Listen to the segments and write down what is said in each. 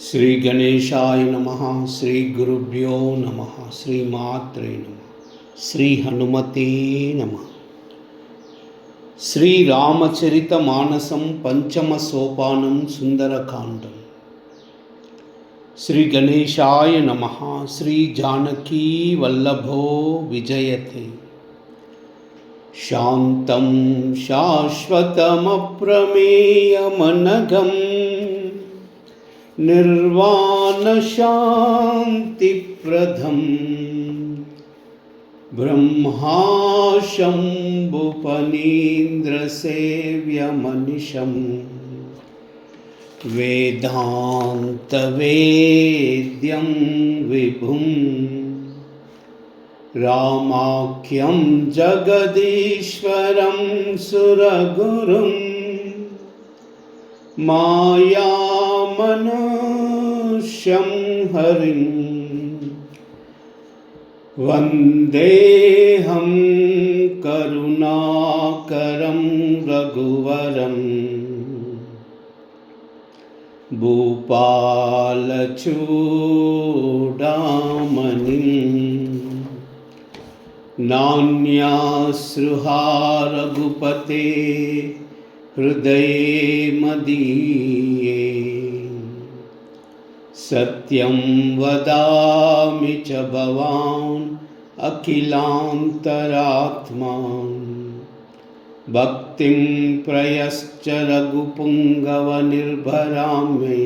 श्री गणेशाय नमः। श्री गुरुभ्यो नमः। श्री मात्रे नमः। श्री हनुमते नमः। श्री रामचरितमानसं पंचम सोपानं सुंदरकांडं। श्री गणेशाय नमः। श्री जानकी वल्लभो विजयते। शान्तं शाश्वतमप्रमेयमनघं निर्वाणशान्तिप्रदं ब्रह्माशम्भुफणीन्द्रसेव्यमनिशं वेदान्तवेद्यं विभुं रामाख्यं जगदीश्वरं सुरगुरुं मायामनुष्यं हरिं वन्देऽहं करुणाकरं रघुवरं भूपालचूडामणिं नान्यास्रुहा रघुपते हृदये मदीये। सत्यं वदामि च भवान् अखिलान्तरात्मा भक्तिं प्रयश्च रघुपुङ्गवनिर्भरां मे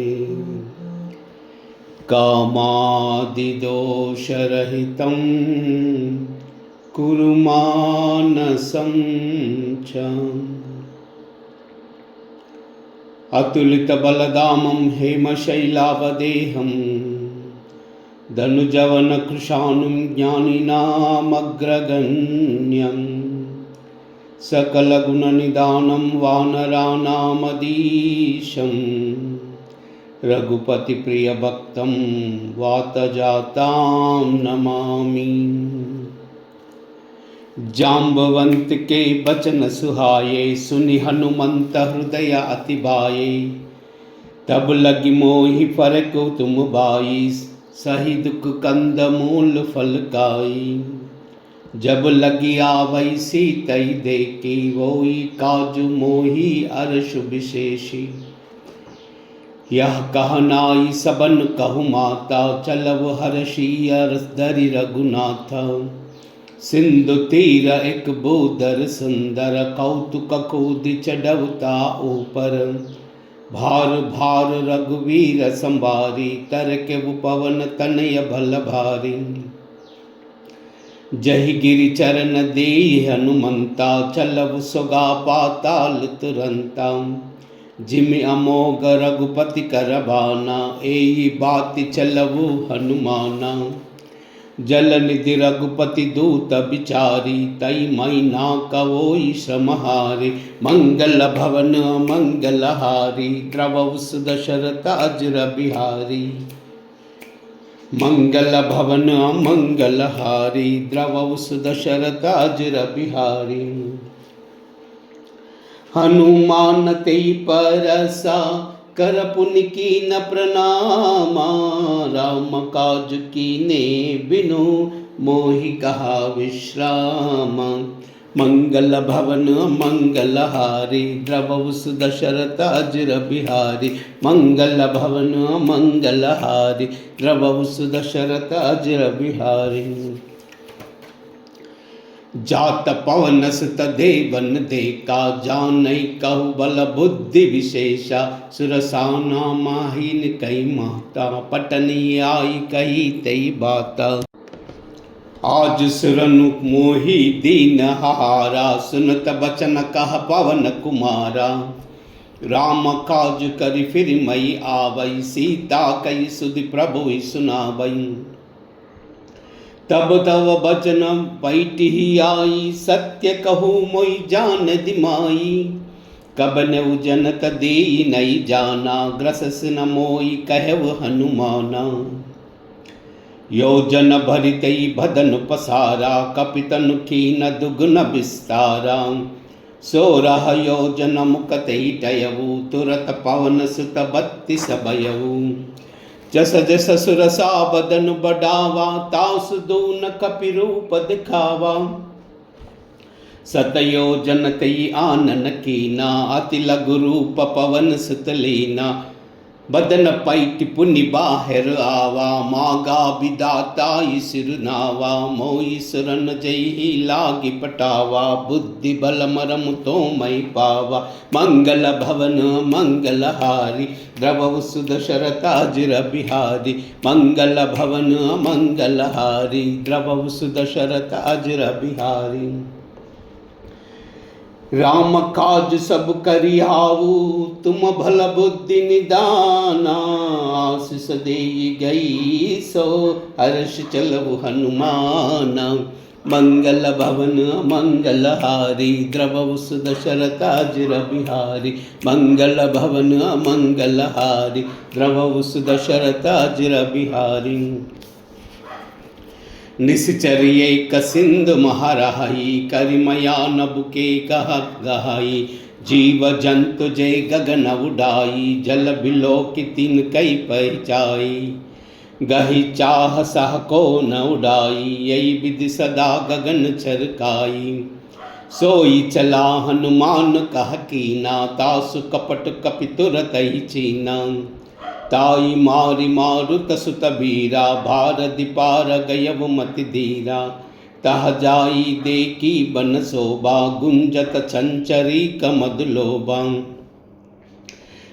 कामादिदोषरहितं कुरु मानसं च। अतुलितबलधामं हेमशैलावदेहं धनुजवनकृशानुं ज्ञानिनामग्रगण्यं सकलगुणनिधानं वानराणामधीशं रघुपतिप्रियभक्तं वातजातां नमामि। जाम्बवंत के बचन सुहाये सुनि हनुमंत हृदय अति भाये। तब लगी मोहि फरक तुम बाई सही दुख कंद मूल फल खाई। जब लगी आवै सीतई देखी वोई काजु मोहि अर्ष विशेषी। यह कहनाई सबन कहु माता चलव हर्षि अरस धरि रघुनाथ। सिंधु तीर एक बोदर सुंदर कौतुक कूदि चढ़वता ऊपर। भार भार रघुवीर संभारी तरके पवन तनय भल भारी। जहि गिरि चरण देहि हनुमंता चलव सुगा पाताल तुरंता। जिमि अमोघ रघुपति कर बाना एई बाति चलवु हनुमाना। जल निधि रघुपति दूत बिचारी तई मई ना कवोई श्रमहारी। मंगल भवन मंगलहारी द्रवौ सुदशरथ अजर बिहारी। मंगल भवन मंगलहारी द्रवौ सुदशरथ अजर बिहारी। हनुमान तेई परसा कर पुनि कीन प्रणामा। राम काज कीने बिनु मोहि कहा विश्राम। मंगल भवन मंगलहारी द्रवौ सुदशरथ अजर बिहारी। मंगल भवन मंगलहारी द्रवौ सुदशरथ अजर बिहारी। जात पवन सुत देवन देखा जानई कहु बल बुद्धि विशेषा। सुरसाना माहिन कई माता पटनी आई कही तई बाता। आज सुरनु मोहि दीन हारा सुनत बचन कह पवन कुमारा। राम काज करि फिर मई आवई सीता कई सुधि प्रभु सुनावई। तब तव बचन बैठी आई सत्य कहूँ मोई जान दिमाई। कब ने जनत देई नहीं जाना ग्रसस न मोई कहव हनुमाना। योजन भरितई भदन पसारा कपितन कीन दुगुन विस्तारा। 16 योजन मुकतई टयऊ तुरत पवन सुत 32 भयऊ। जस जस सुरसा बदन बढ़ावा, तास दून कपि रूप दिखावा। सतयोजन तई आनन कीना, अति लघु रूप पवन सुत लीना। बदन पैट पुनि बाहिर आवा, मागा विदाता सिरनावा। मोई सुरन जई लागी पटावा, बुद्धि बल मरम तो मई पावा। मंगल भवन मंगलहारी, द्रवहु सुदशरथाजिर बिहारी। मंगल भवन मंगलहारी, द्रवहु सुदशरथाजिर बिहारी। राम काज सब करियाऊ, तुम भल बुद्धि निदाना। आशीष देई गई सो, हर्ष चलऊ हनुमाना। मंगल भवन मंगलहारी, द्रवहु सुदशरथाजिर बिहारी। मंगल भवन मंगलहारी, द्रवहु सुदशरथाजिर बिहारी। निश्चर्ये कसिंधु महाराही, करिमया नबुके कह गहाई। जीव जंतु जय गगन उडाई, जल बिलो की तीन कई पहचाई। गही चाह सह को न उडाई, यही विधि सदा गगन छरकाई। सोई चला हनुमान कह कीना, तासु कपट कपि तुरत ही चीना। ताई मारी मारुत सुत बीरा, भारति पार गयव मति धीरा। तह जाई देखी बन शोभा, गुंजत चंचरी कमद लोभा।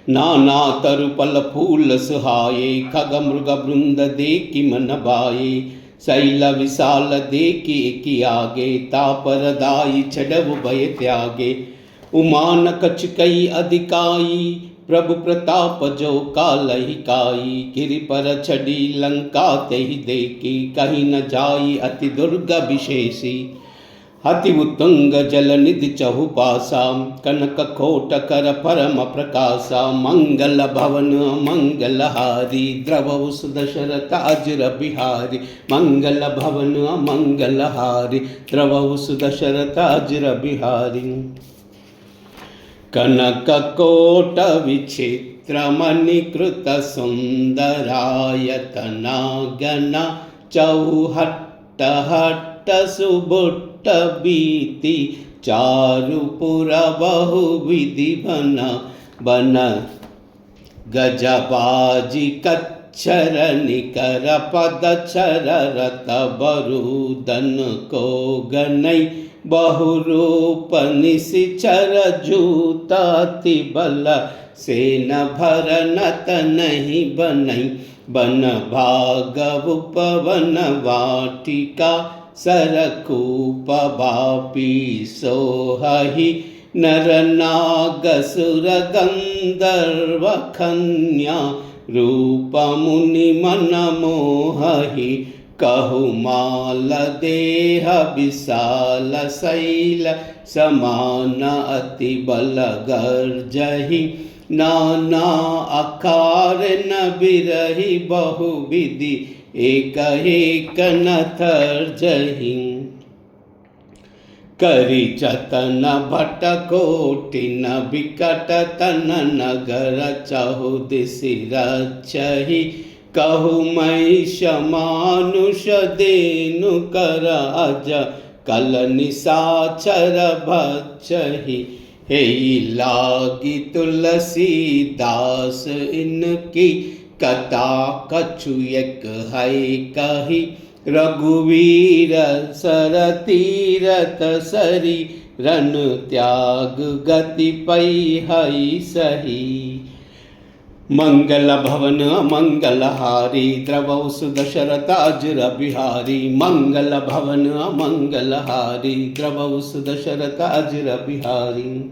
नाना तरु फल फूल सुहाये, खग मृग वृंद देखी मन भाये। शैल विशाल देखी एकी आगे, तापर दाई छडव भय त्यागे। उमान कछ कई अधिकाई, प्रभु प्रताप जो कालहि काई। गिरि पर छड़ी लंका तेहि देखी, कहीं न जाई अति दुर्ग विशेषी। अति उत्तुंग जल निधि चहुपासा, कनक कोट कर परम प्रकाशा। मंगल भवन मंगलहारी, द्रवहु सुदशरथाजिर बिहारी। मंगल भवन मंगलहारी, द्रवहु सुदशरथाजिर बिहारी। कनक कोट विचित्र मणिकृत सुंदरायतना, गना चौहट्ट हट्ट सुबुट्ट बीति। चारुपुर बहु विधि बन बन, गजबाजी कच्छर निकर पदच्छर। रत बरूदन को गनई, बहुरूप निशिचर जूताति बल। सेन भरनत नहीं बनई, बन भागव पवन वाटिका। सरकूप बापी सोहहि, नर नाग सुर गंधर्व कन्या। रूप मुनि मन मोहहि, कहु माल देह विशाल शैल। समान अति बल गर्जहि, नाना आकार न बिरहि। बहु विधि एक एक न तर्जहि। करि जतन भट कोटि न बिकट तन। नगर चहुदिसि रचहि, कहु महिष मानुष देनु कर अज। कल निशाचर भक्षहि, हेई लागी तुलसीदास इनकी। कथा कछु एक है कही, रघुवीर सर तीरथ सरी। रन त्याग गति पै है सही। मंगल भवन मंगलहारी, द्रवहु सुदशरथाजिर बिहारी। मंगल भवन मंगलहारी, द्रवहु सुदशरथाजिर बिहारी।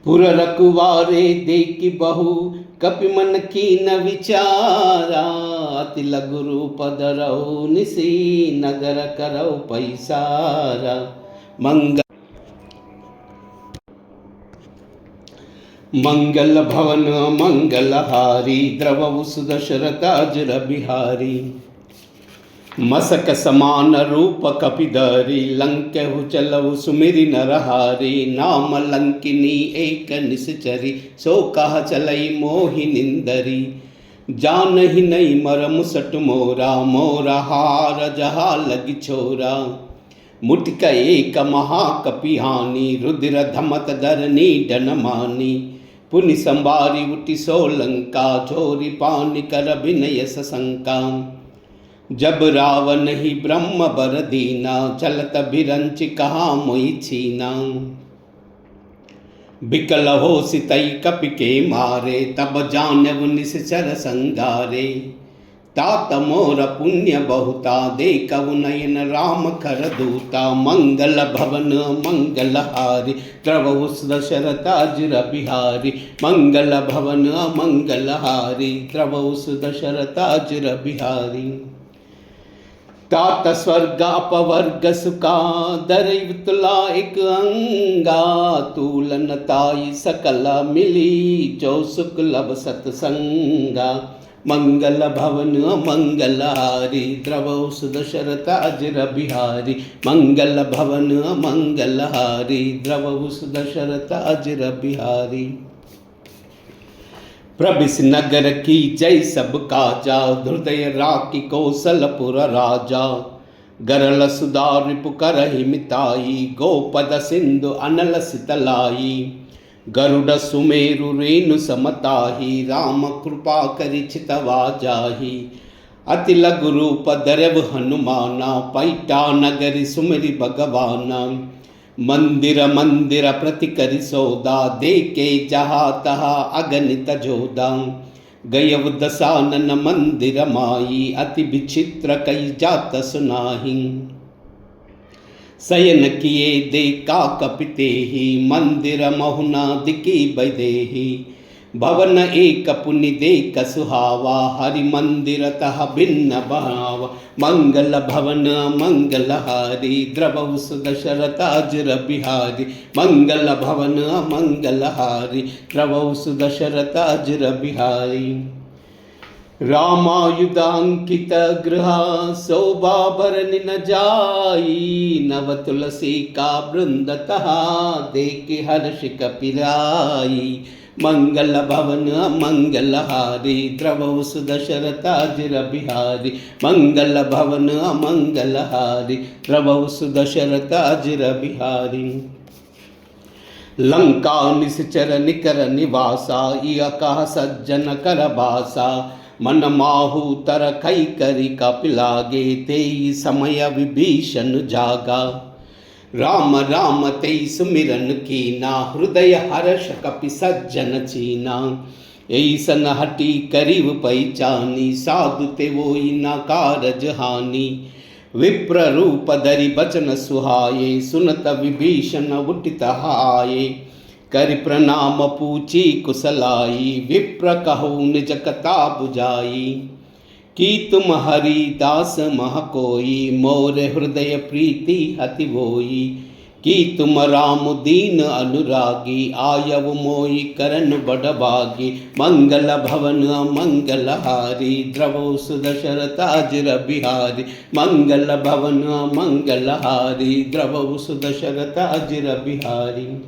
पुर रखवारे देखि बहु, कपि मन कीन विचारा। अति लघु रूप धरऊ, निसी नगर करऊ पैसारा। मंगल भवन मंगलहारी, द्रवहु सुदशरथाजिर बिहारी। मसक समान रूप कपिधरी, लंकेहु चलहु सुमिरि नरहारी। नाम लंकिनी एक निश्चरी, सो कह चलई मोहि निंदरी। जान ही नहीं मर मुसट मोरा, मोरा हार जहा लगी छोरा। मुटक एक महाकपिहानी, रुद्र धमत धरनी डनमानी। पुनि संबारी उठी सोलंका, झोरी पानी कर अभिनय सशंका। जब रावण ही ब्रह्म बर दीना, चलत बिरंच कहा मोई छीना। बिकल हो सितई कपि के मारे, तब जानव निश्चर संगारे। तात मोर पुण्य बहुता, देखऊ नयन राम कर दूता। मंगल भवन मंगल हारी, द्रवहु दशरथ अजर बिहारी। मंगल भवन मंगल हारी, द्रवहु दशरथ अजर बिहारी। तात स्वर्ग अपवर्ग सुका, दरई तुला एक अंगा। तूलन ताई सकल मिली, जो सुख लब सतसंगा। मंगल भवन मंगल हारी, द्रवहु दशरथ अजर बिहारी। मंगल भवन मंगल हारी, द्रवहु दशरथ अजर बिहारी। प्रभिस नगर की जय सब काजा, हृदय राखी कौशलपुर राजा। गरल सुधार रिपु करहि मिताई, गोपद सिंधु अनल सितलाई। गरुड़ सुमेरु रेणु समताही, राम कृपा करि छितवा जाही। अति लघु रूप धरव हनुमाना, पैठा नगरी सुमरि भगवाना। मंदिर मंदिर प्रति करि सौदा, देके जहा तहा अगणित जोदा। गयव दसानन मंदिर माई, अति विचित्र कई जात सुनाही। शयन किए देखा कपितेहि, मंदिर महुना दिकी बैदेहि। भवन एक पुनि देख सुहावा, हरि मंदिर तह भिन्न भावा। मंगल भवन मंगल हारी, द्रवहु दशरथ अजर बिहारी। मंगल भवन मंगल हारी, द्रवहु दशरथ अजर बिहारी। रामायुधांकित गृहा, शोभा भरनि न जाई। नव तुलसी का वृंद तहा, देखे हर्ष कपिराई। मंगल भवन मंगल हारी, द्रवहु दशरथ अजर बिहारी। मंगल भवन मंगल हारी, द्रवहु दशरथ अजर बिहारी। लंका निश्चर निकर निवासा, इयका सज्जन कर बासा। मन माहु तर कई करी कपिलागे, तेई समय विभीषण जागा। राम राम तेई सुमिरन कीना, हृदय हर्ष कपि सज्जन चीना। ऐसन हटी करीब पहचानी, साधु ते वोई न कारज हानि। विप्र रूप धरि बचन सुहाये, सुनत विभीषण उठित हाये। कर प्रणाम पूछी कुशलाई, विप्र कहु निज कथा बुझाई। कि तुम हरि दास मह कोई, मोर हृदय प्रीति अति वोई। कि तुम राम दीन अनुरागी, आयव मोई करन बड़ भागी। मंगल भवन मंगल हारी, द्रवहु दशरथ अजर बिहारी। मंगल भवन मंगल हारी, द्रवहु दशरथ अजर बिहारी।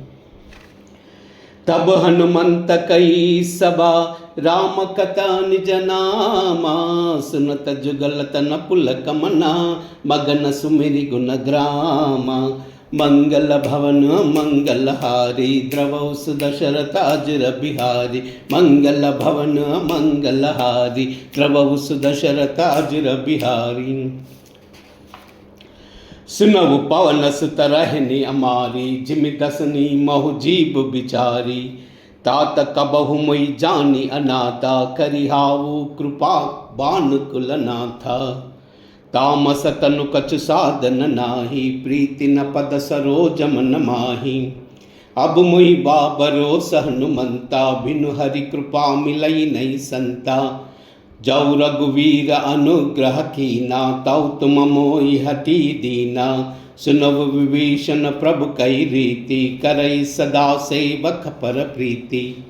तब हनुमंत कई सभा, राम कथा निज नामा। सुनत जुगल तन पुलक मना, मगन सुमिरि गुण ग्रामा। मंगल भवन मंगल हारी, द्रवहु दशरथ अजर बिहारी। मंगल भवन मंगल हारी, द्रवहु दशरथ अजर बिहारी। सुनव पवन सुत रहनि अमारी, जिमि दसनी महु जीव बिचारी। तात कबहु मोहि जानी अनाथा, करिहाऊ कृपा बानुकुल नाथा। तामस तनु कछु साधन नाही, प्रीति न पद सरोज मन माही। अब मोहि बाबरो हनुमंता, बिनु हरि कृपा मिलई नहीं संता। जौ रघुवीर अनुग्रह कीना, तौ तुम मोहि हठी दीना। सुनव विभीषण प्रभु कई रीति, करई सदा सेवक पर प्रीति।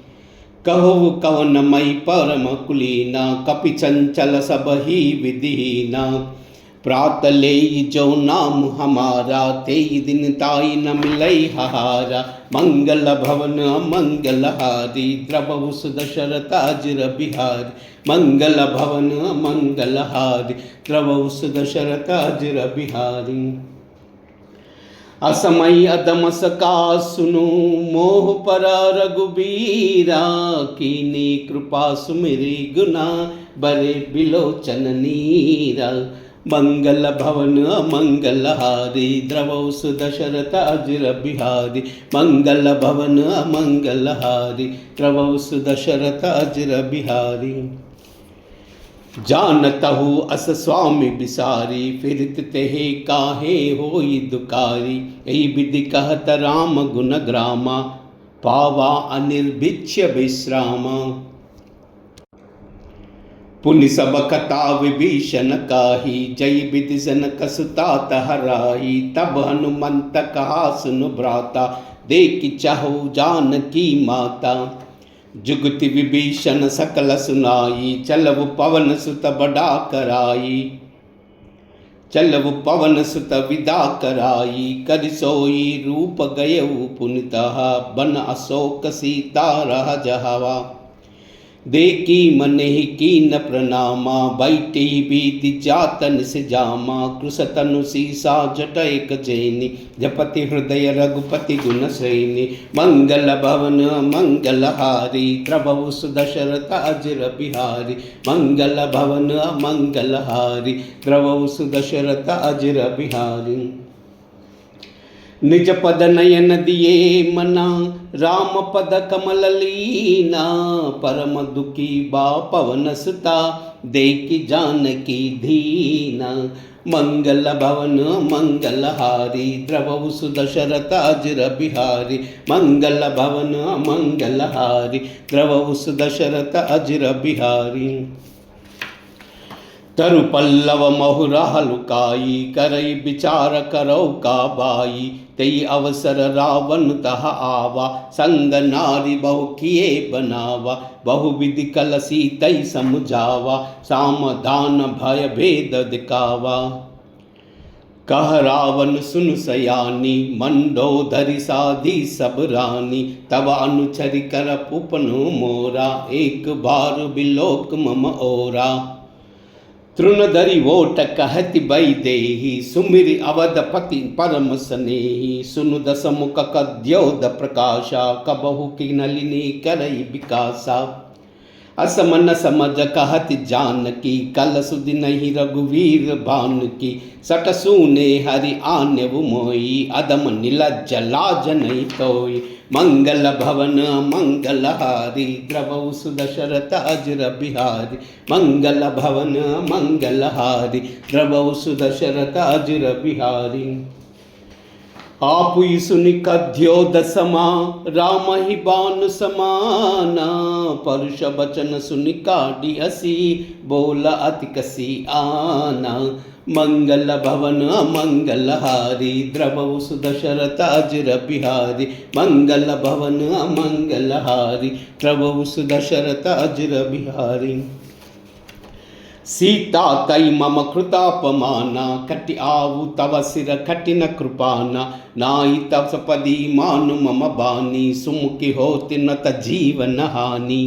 कहो कवन मई परम कुलीना, कपि चंचल सब ही विधिहीना। प्रातले जो नाम हमारा ते दिन ताई न मिलई हारा। मंगल भवन मंगलहारी द्रवहु सुदशरथ अजिर बिहारी। मंगल भवन मंगलहारी द्रवहु सुदशरथ अजिर बिहारी। असमय अदमस का सुनु मोह पर रघुबीरा। कीनी कृपा सुमिरी गुना बरे बिलोचन नीरा। मंगल भवन मंगलहारी द्रवहु सुदशरथ अजिर बिहारी। मंगल भवन मंगलहारी द्रवहु सुदशरथ अजिर बिहारी। जानतहु अस स्वामी बिसारी फिरत तेहे काहे होई दुकारी। यही विधि कहत राम गुण ग्रामा पावा अनिर्भिच्य विश्रामा। पुनि सब कथा विभीषण काही जय विधि जनक सुता हराई। तब हनुमंत कहा सुनु भ्राता देखि चाहु जानकी माता। जुगति विभीषण सकल सुनाई चलव पवन सुत बड़ा कराई। चलव पवन सुत विदा कराई कर सोई रूप गयऊ पुनितः बन अशोक सीता रह जहवा। देखी मने की न प्रणामा बैठी बीति जातन से जामा। कृषतनु सीसा जटैक जैनी जपति हृदय रघुपति गुण सैनी। मंगल भवन मंगलहारी द्रवहु सुदशरथ अजिर बिहारी। मंगल भवन मंगलहारी द्रवहु सुदशरथ अजिर बिहारी। निज पद नयन दिए मना राम पद कमल लीना। परम दुखी बा पवन सुता देखि जानकी दीना। मंगल भवन मंगलहारी द्रवहु सुदशरथ अजिर बिहारी। मंगल भवन मंगलहारी द्रवहु सुदशरथ अजिर बिहारी। तरु पल्लव महुरा लुकाई करई विचार करौ का बाई। तई अवसर रावण तह आवा संग नारी बहु किए बनावा। बहु विधि कलसी तई समझावा सामधान भय भेद दिखावा। कह रावण सुन सयानी मंडोदरी साधी सब रानी। तब अनुचरि कर पुपनु मोरा एक बार बिलोक मम ओरा। तृणधरि वोट कहति बई देहि सुमिरि अवधपति परम स्नेही। सुनु दस मुख कद्योद प्रकाशा कबहु की नलिनी करई विकासा। असमन समझ कहति जानकी कल सुधि नहीं रघुवीर भान की। सट सूने हरि आन्यव मोई अदम नीलज्ज लाज नहीं तोई। मंगल भवन मंगलहारी द्रवहु सुदशरथ अजिर बिहारी। मंगल भवन मंगलहारी द्रवहु सुदशरथ अजिर बिहारी। आपुई सुनि कद्योद समा राम ही बान समाना। परुष बचन सुनि काढ़ी हसी बोला अति कसी आना। मंगल भवन मंगलहारी द्रवहु सुदशरथ अजिर बिहारी। मंगल भवन मंगलहारी द्रवहु सुदशरथ अजिर बिहारी। सीता तई मम कृतापमाना कटि आऊ तव सिर कठिन कृपाना। नाई तव सपदी मानु मम बानी सुमुखी होति न त जीवन हानि।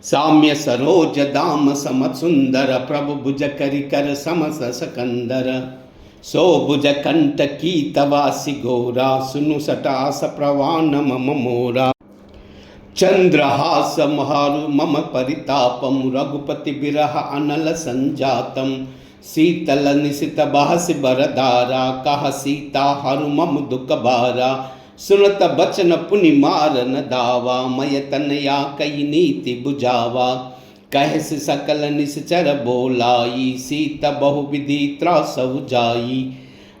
साम्य सरोज दाम सम सुंदर प्रभु भुज करि कर समस सकंदर। सो भुज कंठ की तवासी घोरा सुनु सटास प्रवान मम मोरा। चंद्रहास महारु मम परितापम रघुपति बिरह अनल संजातम। शीतल निशित बहस बरदारा कह सीता हरु मम दुख बारा। सुनत बचन पुनि मारन दावा मय तनया कई नीति बुझावा। कहस सकल निश्चर बोलाई सीत बहु विधि त्रास जाई।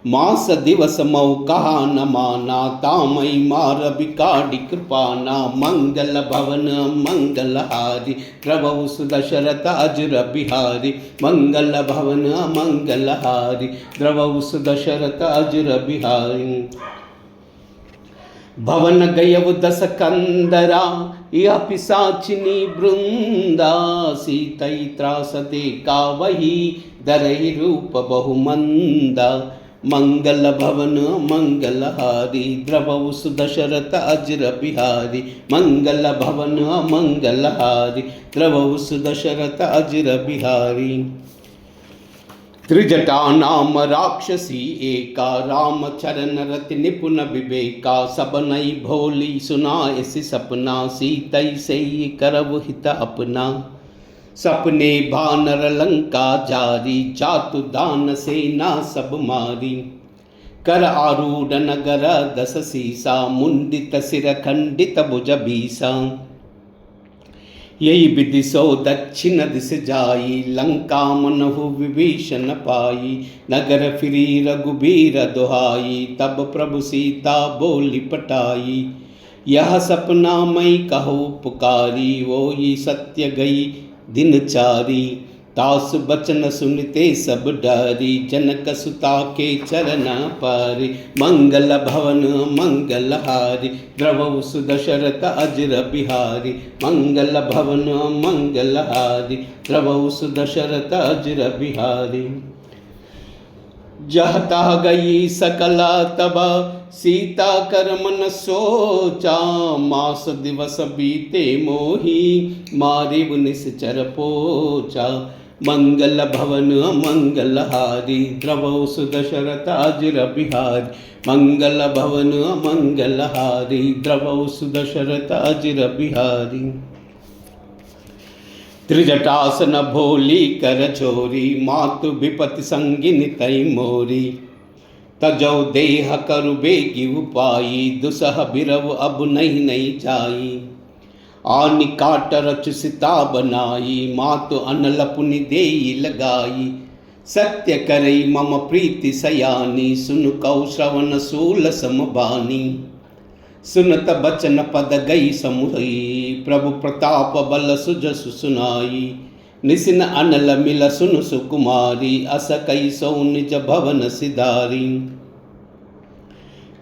मास दिवस मऊ कहा न माना तामई मार बिकाढ़ी कृपाना। मंगल भवन मंगलहारी द्रवहु सुदशरथ अजिर बिहारी। मंगल भवन मंगलहारी द्रवहु सुदशरथ अजिर बिहारी। भवन गयव दस कंदरा यह पिशाचिनी वृंदा। सीतई त्रास देखा वही दरहि रूप बहुमंदा। मंगल भवन मंगलहारी द्रवौ सुदशरथ अजर बिहारी। मंगल भवन मंगलहारी द्रवौ सुदशरथ अजर बिहारी। त्रिजटा नाम राक्षसी एका राम चरण रति निपुण विवेका। सबनई भोली सुनायसि सपना सीतई सई करव हित अपना। सपने भानर लंका जारी जातु दान सेना सब मारी। कर आरूढ़ नगर दस सीसा मुंडित सिर खंडित भुज बीसा। यही विधि सो दक्षिण दिश जाई लंका मनहु विभीषण पाई। नगर फिरी रघुबीर दुहाई तब प्रभु सीता बोली पटाई। यह सपना मई कहो पुकारी वो ये सत्य गई दिनचारी। तास बचन सुनते सब डारी जनक सुता के चरण पारी। मंगल भवन मंगलहारी द्रवौ सुदशरथ अजर बिहारी। मंगल भवन मंगलहारी द्रवौ सुदशरथ अजर बिहारी। जहता गई सकला तबा सीता कर मन सोचा। मास दिवस बीते मोही मारिब निश्चर पोचा। मंगल भवन मंगलहारी द्रवौ सुदशरथ अजर बिहारी। मंगल भवन मंगलहारी द्रवौ सुदशरथ अजर बिहारी। त्रिजटासन भोली कर चोरी मातु विपति संगिनी तई मोरी। तजौ देह करु बेगी उपाई दुसह बिरव अब नहीं नहीं जाई। आनि काट रच सिता बनाई मातु अनल पुनि देई लगाई। सत्य करई मम प्रीति सयानी सुन कौ श्रवण सूल समबानी। सुनत बचन पद गई समुहई प्रभु प्रताप बल सुजस सुनाई। निसिन अनल मिल सुन सुकुमारी अस कई सौ निज भवन सिधारी।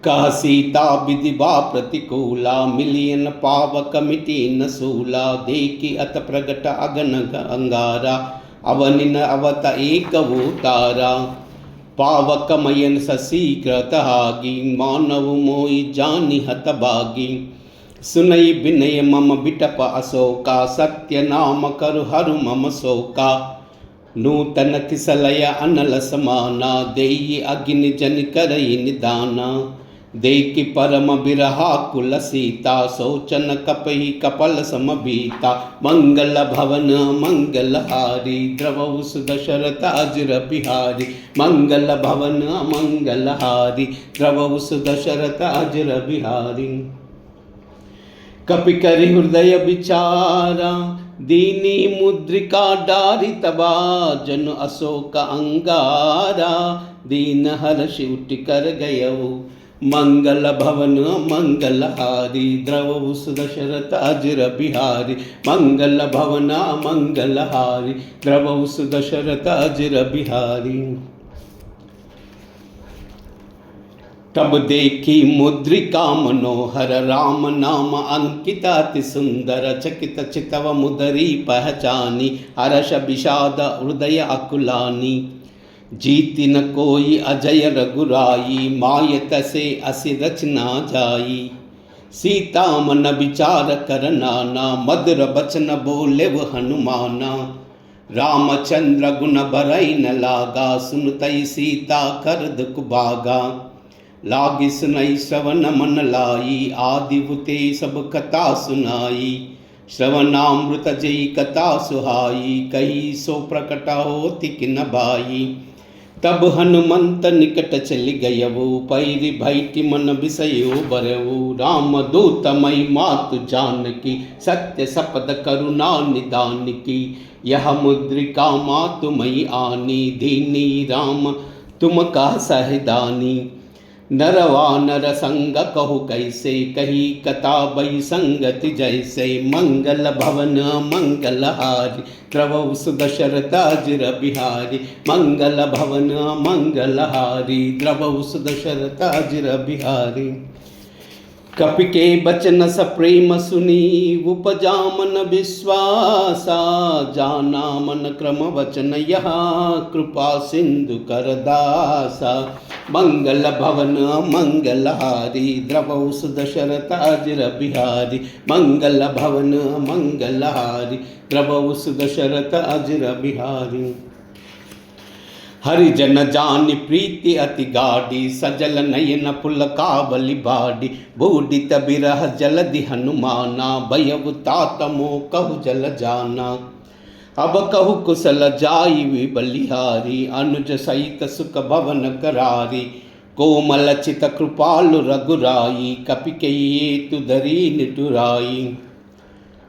कह सीता विधि बा प्रतिकूला मिलियन पावक मिटी न सूला। देखी अत प्रगट अगन अंगारा अवनिन अवत एक वो तारा। पावक मयन सशीघ्र तहागी मानव मोई जानि हत भागी। सुनई विनय मम बिटप अशोका सत्य नाम करु हरु मम शोका। नूतन किसलय अनल समाना देई अग्नि जन करई निदाना। देखि परम बिरहा कुल सीता सोचन कपहि कपल समबीता। मंगल भवन मंगलहारी द्रवौ सुदशरथ अजर बिहारी। मंगल भवन मंगलहारी द्रवौ सुदशरथ अजर बिहारी। कपि करि हृदय विचारा दीनी मुद्रिका डारी तबा। जन अशोक अंगारा दीन हर्ष उठ कर गयऊ। मंगल भवन मंगलहारी द्रवौ सुदशरथ अजर बिहारी। मंगल भवन मंगलहारी द्रवौ सुदशरथ अजर बिहारी। तब देखी मुद्रिका मनोहर राम नाम अंकिता अति सुंदर। चकित चितव मुदरी पहचानी हर्ष विषाद हृदय अकुलानी। जीति न कोई अजय रघुराई मायत से असि रचना जाई। सीता मन विचार कर नाना मधुर बचन बोले वो हनुमाना। रामचंद्र गुण बरई न लागा सुनतई सीता कर दुख भागा। लागी सुनई श्रवण मन लाई आदि बुते सब कथा सुनाई। श्रवणामृत जई कथा सुहाई कही सो प्रकट होति किन भाई। तब हनुमंत निकट चलि गयवु पैरि भैति मन विषयो बरवु। राम दूत मई मातु जानकी सत्य सपद करुणा निदान की। यह मुद्रिका मातु मई आनी दीनी राम तुम कह सहदानी। नरवानर संग कहु कैसे कही कथा बई संगति जैसे। मंगल भवन मंगलहारी द्रवौ सुदशरथ अजर बिहारी। मंगल भवन मंगलहारी द्रवौ सुदशरथ अजर बिहारी। कपि के बचन स प्रेम सुनी उपजा मन विश्वासा जाना मन क्रम वचन यहाँ कृपा सिंधु कर दासा मंगल भवन मंगलहारी द्रवौ सुदशरथ अजिर बिहारी मंगल भवन मंगलहारी द्रवौ सुदशरथ अजिर बिहारी हरिजन जानि प्रीति अति गाढ़ी सजल नयन पुल कावली बाड़ी बूढ़ित बिरह जलधि हनुमाना भयउ तात मोह कहु जल जाना अब कहु कुशल जाई बलिहारी अनुज सहित सुख भवन करारी कोमल चित कृपालु रघुराई कपिकये तुधरी निटुराई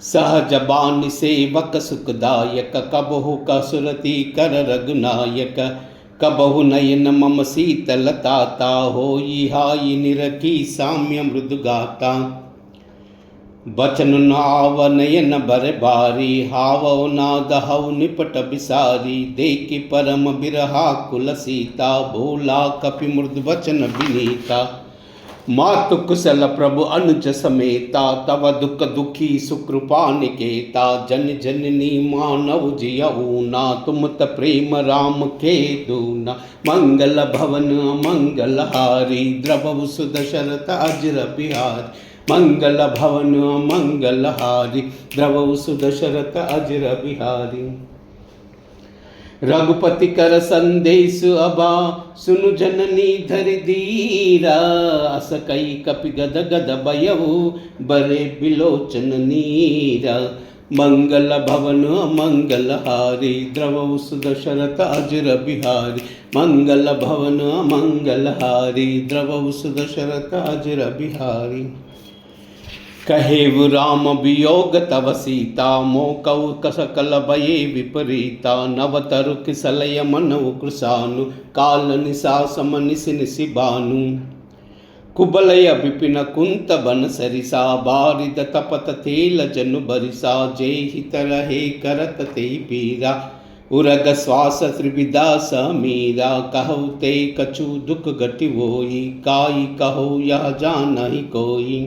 सहज बानी सेवक सुखदायक कबहु कसुरति कर रघुनायक कबहु नयन मम शीतलताता होई हाई निरखी साम्य मृदुगाता बचन नाव नयन बर बारी हावो नाद हव निपट बिसारी देखि परम बिरहा कुल सीता भोला कपि मृदु वचन विनीता मातु कुशल प्रभु अनुज समेता तव दुख दुखी सुकृपा निकेता जन जननी मानव जियऊना तुम त प्रेम राम के दूना मंगल भवन मंगलहारी द्रवौ सुदशरथ अजिर बिहारी मंगल भवन मंगलहारी द्रवौ सुदशरथ अजिर बिहारी रघुपति कर संदेश अबा सुनु जननी धरि धीरा अस कई कपि गद गद भयउ बरे बिलोचन नीरा मंगल भवन मंगलहारी द्रवौ सुदशरथ अजिर बिहारी मंगल भवन मंगलहारी द्रवौ सुदशरथ अजिर बिहारी कहेव राम वियोग तव सीता मोकौ सकल भये विपरीता नवतरु किसलय मनउ कृशानु काल निशा सम निसि निसि बानु कुबलय विपिन कुंत बन सरिसा बारिद तपत तेल जनु बरिसा जेहि तरहे करत ते पीरा उरग श्वास त्रिविदा समीरा कहु ते कछु दुख घटि होई काई कहो यह जानहि कोई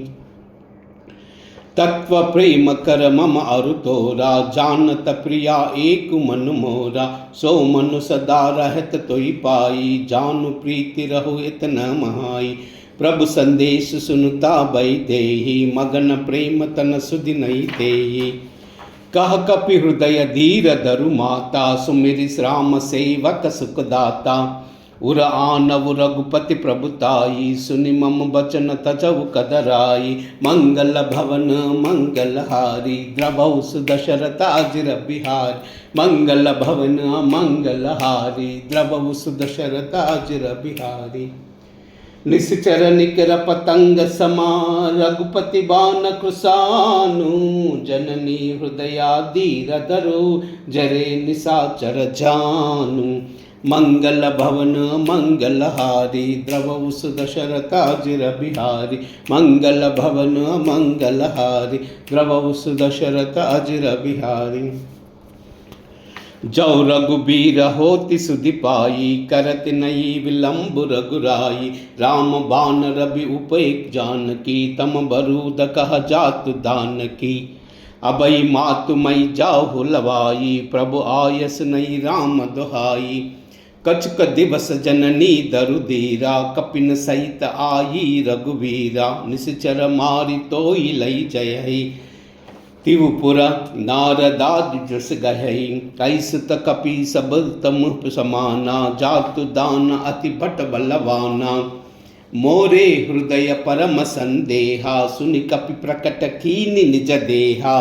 तत्व प्रेम कर मम अरु तोरा जानत प्रिया एक मन मोरा सो मनु सदा रहत तोई पाई जानु प्रीति रहो इतना महाई प्रभु संदेश सुनता भई देहि मगन प्रेम तन सुधि नहीं देहि कह कपि हृदय धीर धरु माता सुमिरि राम सेवक सुखदाता उर आनव रघुपति प्रभुताई सुनि मम बचन तजऊ कदराई मंगल भवन मंगलहारी द्रवौ सुदशरथ अजिर बिहारी मंगल भवन मंगलहारी द्रवौ सुदशरथ अजिर बिहारी निश्चर निकर पतंग समा रघुपति बान कृशानु जननी हृदया धीर धरो जरे निशाचर जानु मंगल भवन मंगलहारी द्रवौ सुदशरथ अजिर बिहारी मंगल भवन मंगलहारी द्रवौ सुदशरथ अजिर बिहारी जौ रघुबीर होति सुधि पाई करत नई विलंब रघुराई राम बान रवि उपैक जानकी तम बरूद कह जातु दानकी अबई मातु मई जाहु लवाई प्रभु आयस नई राम दुहाई कछुक दिवस जननी दरु धीरा कपिन सहित आई रघुवीरा निश्चर मारि तोई लई जयहि तिवपुर नारदादि जस गहई कैसत कपि सब तम समाना जातु दान अति भट बलवाना मोरे हृदय परम संदेहा सुनि कपि प्रकट कीनि निज देहा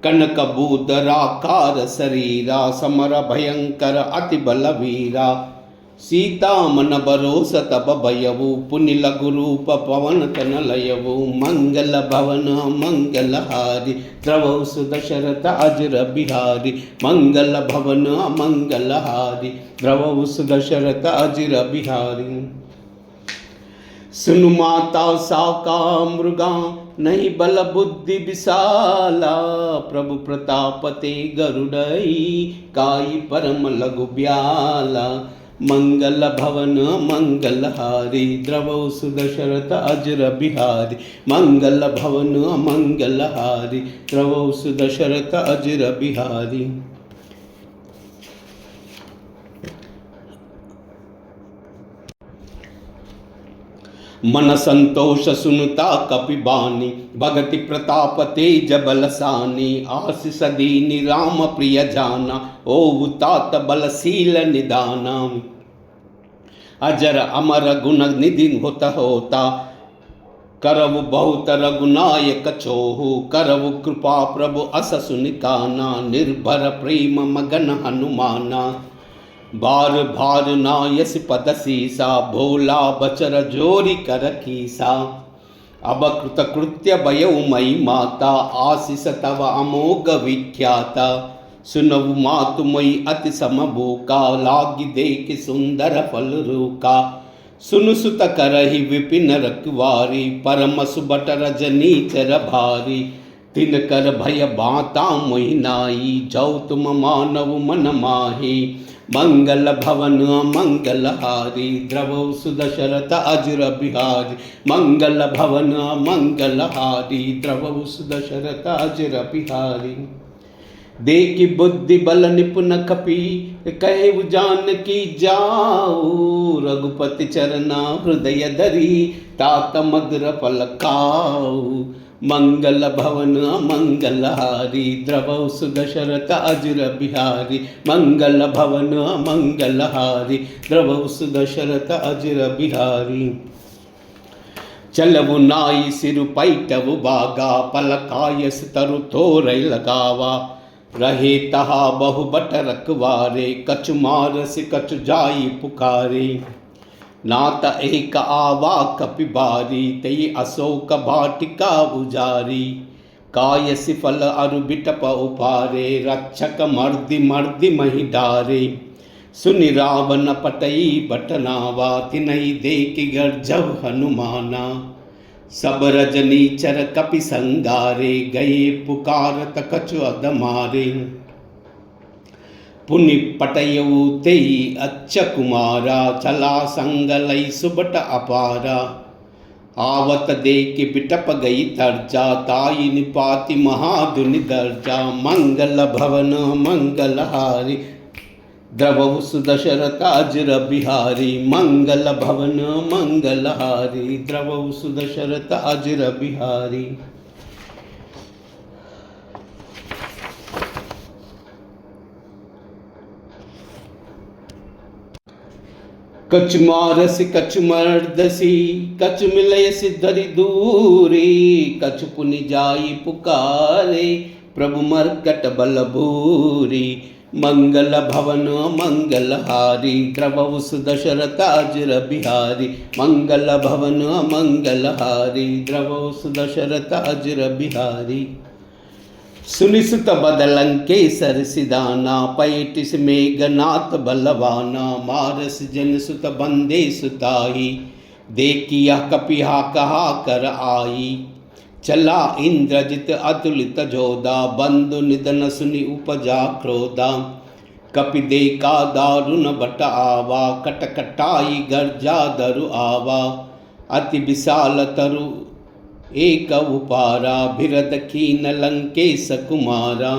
कनक बूदराकार शरीरा समर भयंकर अति बलवीरा सीता मन बरोस तब भयवु पुनि लघु रूप पवन तन लयवु मंगल भवन मंगलहारी द्रवौ सुदशरथ अजिर बिहारी मंगल भवन मंगलहारी द्रवौ सुदशरथ अजिर बिहारी सुनु माता साका मृगा नहीं बल बुद्धि विशाला प्रभु प्रताप ते गरुड़ई काई परम लघु ब्याला मंगल भवन मंगलहारी द्रवौ सुदशरथ अजर बिहारी। मंगल भवन मंगलहारी द्रवौ सुदशरथ अजर बिहारी। मन संतोष सुनता कपिबानी भगति प्रताप तेज बलसानी। आशीष दीनी राम प्रिय जाना ओ तात बलशील निदाना। अजर अमर गुण निधि होता करव बहुत रघुनायक छोहु। करव कृपा प्रभु अस सुनिकाना निर्भर प्रेम मगन हनुमाना। बार भार ना यस पद सीसा भोला बचर जोरी कर कीसा। अब कृत कृत्य भयउ मई माता आशीष तव अमोघ विख्याता। सुनवु मातु मई अति समभूका लागी देख सुंदर फल रूका। सुनु सुत करहि विपिन रखवारी परम सुबट रजनी चर भारी। तिन कर भय बाता मोहि नाई जौ तुम मानव मन माही। मंगल भवन मंगलहारी द्रवौ सुदशरथ अजर बिहारी। मंगल भवन मंगलहारी द्रवौ सुदशरथ अजर बिहारी। देखि बुद्धि बल निपुण कपि कहु जानकी जाऊ। रघुपति चरना हृदय धरी तात मधुर फल खाऊ। मंगल भवन मंगलहारी द्रवौ सुदशरथ अजर बिहारी। मंगल भवन मंगलहारी द्रवौ सुदशरथ अजर बिहारी। चलवु नाई सिरु पैटवु बागा पलकायस तरु थोरै लगावा। रहे तहा बहु बट रखवारे कछु मारस कछु जाई पुकारे। नात एक आवा कपिबारी तई अशोक भाटिका उजारी। काय सिफल अरु बिटप उपारे रक्षक मर्दि मर्दि मही डारे। सुनि रावण पटई बटनावा तिनहि देखि गर्जव हनुमाना। सब रजनी चर कपि संगारे गए पुकारत कछु अदमारे। पुनि पटयऊ तेई अच्छ कुमारा चला संगलई सुबट अपारा। आवत देख बिटप गई तर्जा ताई निपाति महादुनि दर्जा। मंगल भवन मंगलहारी द्रवौ सुदशरथ अजर बिहारी। मंगल भवन मंगलहारी द्रवौ सुदशरथ अजर बिहारी। कछु मारसी कछु मर्दसी कछु मिलयसी धरि दूरी। कछु पुनि जाई पुकारे प्रभु मर्कट बल भूरी। मंगल भवन मंगलहारी द्रवौ सुदशरथ अजर बिहारी। मंगल भवन मंगलहारी द्रवौ सुदशरथ अजर बिहारी। सुनिसुत बदलंकेसर सिदाना पैटिस मेघनाथ बलवाना। मारस जन सुत बंदे सुताई देखिया कपिहा कहा कर आई। चला इंद्रजित अतुलित जोदा बंधु निधन सुनि उपजा क्रोधा। कपि देखा दारुण बट आवा कटकटाई गर्जा दरु आवा। अति विशाल तरु एक उपारा बिरद कीन लंकेश कुमारा।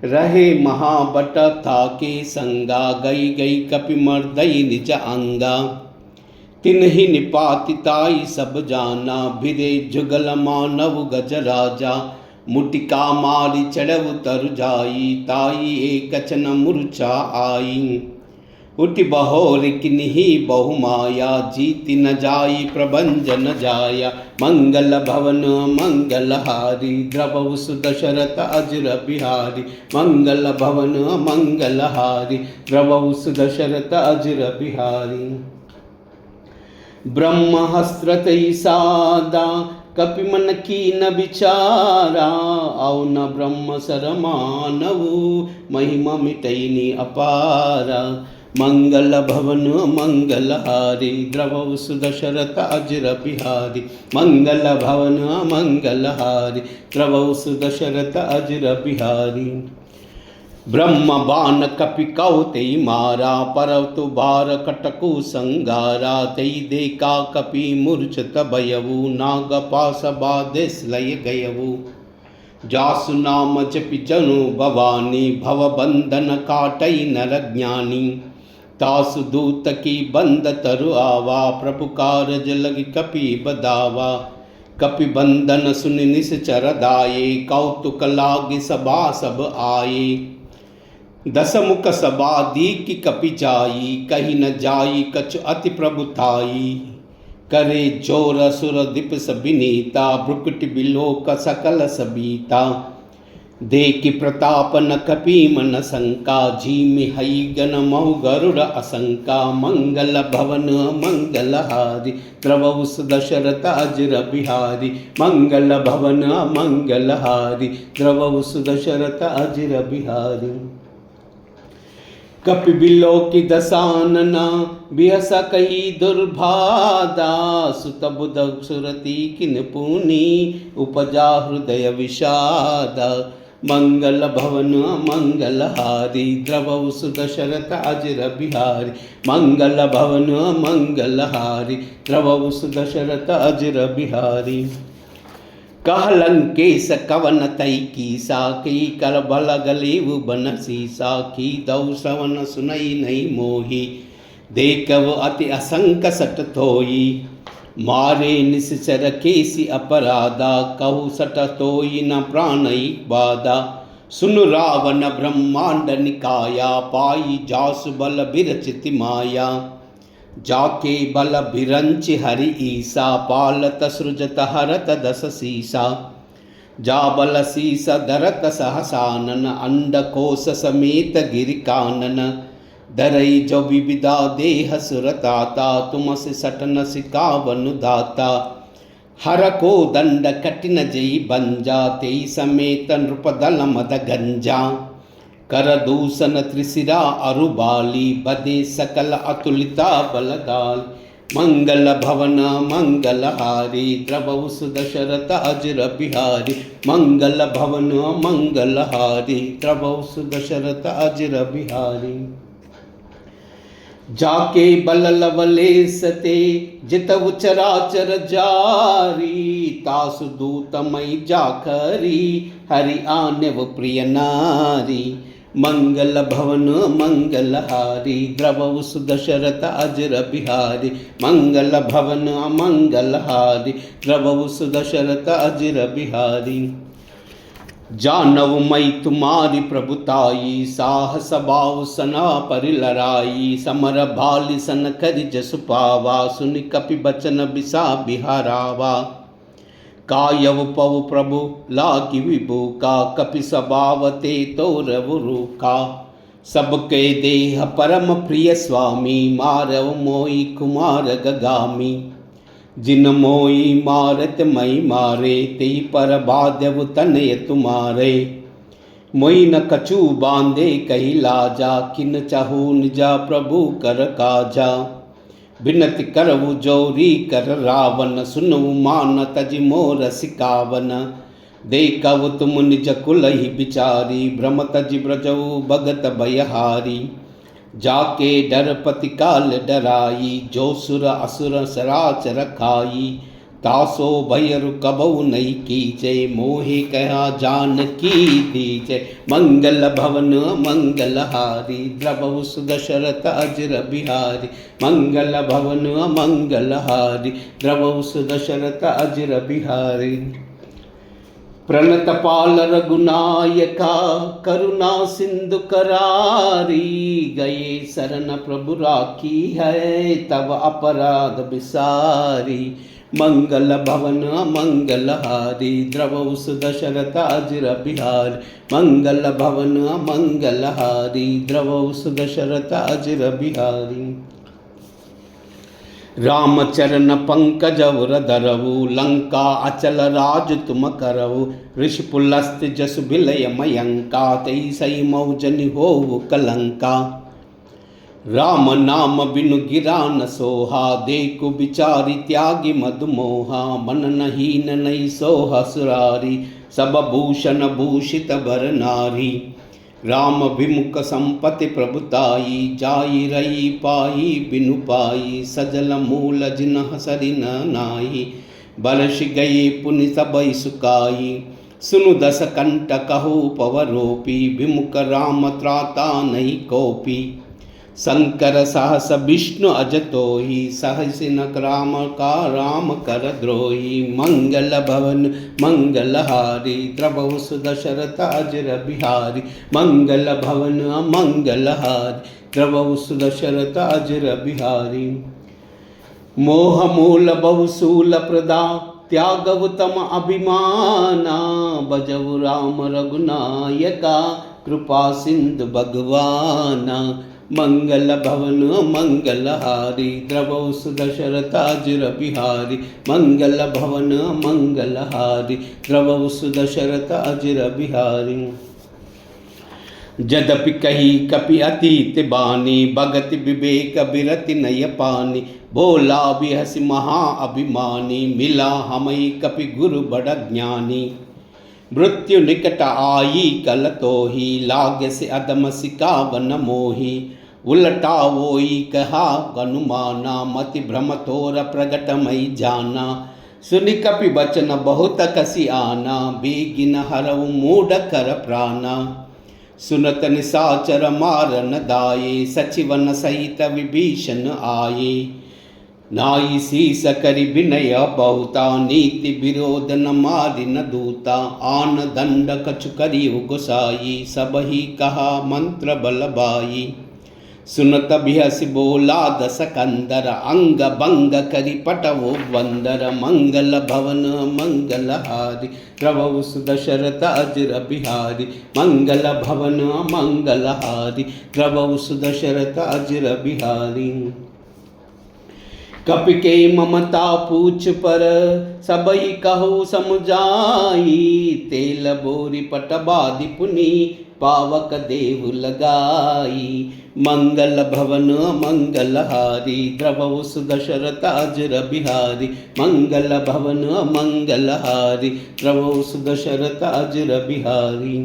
रहे महाबट था के संगा गई गई कपि मर्दई निज अंगा। तिन्हि निपातिताई सब जाना भिरे जुगल मानव गज राजा। मुटिका मारी चढ़व तरु जाई ताई एक कचन मूर्छा आई। उठि बहोर किन्ही बहुमाया जीति न जाई प्रबंज न जाया। मंगल भवन मंगलहारी द्रवौ सुदशरथ अजर बिहारी। मंगल भवन मंगलहारी द्रवौ सुदशरथ अजर बिहारी। ब्रह्महस्त्र तई सादा कपि मन कीन विचारा। औ न ब्रह्म सर मानवु महिमा मिटैनी अपारा। मंगल भवन मंगलहारी द्रवौ सुदशरथ अजर बिहारी। मंगल भवन मंगलहारी द्रवौ सुदशरथ अजर बिहारी। ब्रह्म बाण कपि कौते मारा परतु बार कटकु संगारा तई देखा कपि मूर्छत भयवु नाग पास बादेश लय गयवु जासु नाम जपि जनु भवानी भव बंधन काटई नर ज्ञानी तासु दूत की बंद तरु आवा प्रभु कारज लगी कपि बदावा कपि बंधन सुन निश्चर दाये कौतुक लागे सबा सब आये दस मुख सबा दीकी कपि जाई कहीं न जाई कछु अति प्रभुताई करे जोर सुर दीप सबिनीता भ्रुकुट बिलोक सकल सबीता देखि प्रताप न कपि मन शंका झीमि हई गण महु गरुड़ असंका मंगल भवन मंगलहारी द्रवहु दशरथ अजर बिहारी मंगल भवन मंगलहारी द्रवहु दशरथ अजर बिहारी कपि बिलोकि दसानना बिहस कही दुर्भादा सुत बुध सुरति किन पुनि उपजा हृदय विषादा मंगल भवन मंगलहारी द्रवहु दशरथ अजर बिहारी मंगल भवन मंगलहारी द्रवहु दशरथ अजर बिहारी कहलंकेश कवन तई की साकी कर बल गलेव बन सीसा की दौ श्रवण सुनई नहीं मोही देखव अति असंक सट थोई मारे निश्चर केसी अपराधा कहु सट तोई न प्राणई बाधा सुन रावण ब्रह्मांड निकाया पाई जासु बल बिरचित माया जाके बल बिरंच हरि ईसा पालत सृजत हरत दस सीसा जा बल सीस धरत सहसानन अंडकोश समेत गिरि कानन धरई जो विविधा देह सुरताता तुम से सटन सिकावन दाता हर को दंड कठिन जई बंजा तेई समेत नृपदल मद गंजा कर दूषण त्रिशिरा अरुबाली बदे सकल अतुलिता बलदाल मंगल भवन मंगलहारी द्रवहु दशरथ अजर बिहारी मंगल भवन मंगलहारी द्रवहु दशरथ अजर बिहारी जाके बल लवलेसते जितव चराचर जारी तासु दूतमयी जाखरी हरि आन्यव प्रिय नारी मंगल भवन मंगलहारी द्रवहु दशरथ अजर बिहारी मंगल भवन मंगलहारी द्रवहु दशरथ अजर बिहारी जानव मई तुम्हारी प्रभुताई साहस बाव सना परिलराई समर भाली सन करि जसु पावा सुनि कपि बचन बिसा बिहारावा कायव पव प्रभु लागी विभूका कपि सभावते तोरवुरुका सबके देह परम प्रिय स्वामी मारव मोई कुमार गगामी जिन मोई मारत मई मारे ते पर बाध्यव तनय तुम्हारे मोई न कछु बांधे कही लाजा किन चाहू निजा प्रभु कर काजा बिनति करवु जोरी कर रावण सुनवु मान तज मोर सिकावन देखव तुम निज कुलहि बिचारी भ्रम तज ब्रजऊ भगत भयहारी जाके डरपति काल डराई जो सुर असुर सराचर खाई तासो भय रुकबऊ नहीं कीचे मोहि कहा जान की दीचे मंगल भवन मंगलहारी द्रवहु दशरथ अजर बिहारी मंगल भवन मंगलहारी द्रवहु दशरथ अजर बिहारी प्रणत पाल रघुनायका करुणा सिंधु करारी गए शरण प्रभु राखी है तब अपराध बिसारी मंगल भवन मंगलहारी द्रवहु दशरथ अजर बिहारी मंगल भवन मंगलहारी द्रवहु दशरथ अजर बिहारी रामचरण पंकज धरऊ लंका अचल राज तुम करऊ ऋषिपुलस्त जस बिलय मयंका तई सई मौजनि हो कलंका राम नाम बिनु गिरा न सोहा देखु बिचारी त्यागी मधुमोहा मन नहीन नहीं सोहा सुरारी सब भूषण भूषित बर नारी राम विमुख संपत्ति प्रभुताई, जाई रही पाई बिनु पाई, सजल मूल जिनह सरि न नाई, बरस गई पुनि सबई सुकाई। सुनु दस कंठ कहु पवरोपी, विमुख राम त्राता नहीं कोपी। शंकर सहस विष्णु अजतोहि, सहस नक राम का राम कर द्रोही। मंगल भवन मंगलहारी, द्रवहु सुदशरथ अजर बिहारी। मंगल भवन मंगलहारी, द्रवहु सुदशरथ अजर बिहारी। मोह मूल बहुशूल प्रदा, त्यागवतम अभिमाना। बजऊ राम रघुनायका, कृपा सिंधु भगवाना। मंगल भवन मंगलहारी, द्रवहु सुदशरथ अजर बिहारी। मंगल भवन मंगलहारी, द्रवहु सुदशरथ अजर बिहारी। जदपि कही कपि अतीत बानी, भगति विवेक बिरति नय पानी। बोला बिहसि महा अभिमानी, मिला हमई कपि गुरु बड़ ज्ञानी। मृत्यु निकट आई कल तोही, लाग से अदम सिकावन मोही। उलटा वोई कहा अनुमाना, मति भ्रम तोर प्रगट मई जाना। सुनि कपि बचन बहुत कसी आना, बेगिन हरऊ मूढ़ कर प्राणा। सुनत निसाचर मारन दाये, सचिवन सहित विभीषण आये। नाई शीस करि विनय बहुता, नीति विरोध न मारि न दूता। आन दंड कछु करि गोसाई, सबहि कहा मंत्र बल बाई। सुनत बिहसि बोला दस कंदर, अंग भंग करि पटवो बंदर। मंगल भवन मंगलहारी, द्रवहु सुदशरथ अजर बिहारी। मंगल भवन मंगलहारी, द्रवहु सुदशरथ अजर बिहारी। कपि के ममता पूछ पर, सबई कहु समुझाई। तेल बोरी पटबादि पुनि, पावक देहु लगाई। मंगल भवन मंगलहारी, द्रवहु सुदशरथ अजर बिहारी। मंगल भवन मंगलहारी, द्रवहु सुदशरथ अजर बिहारी।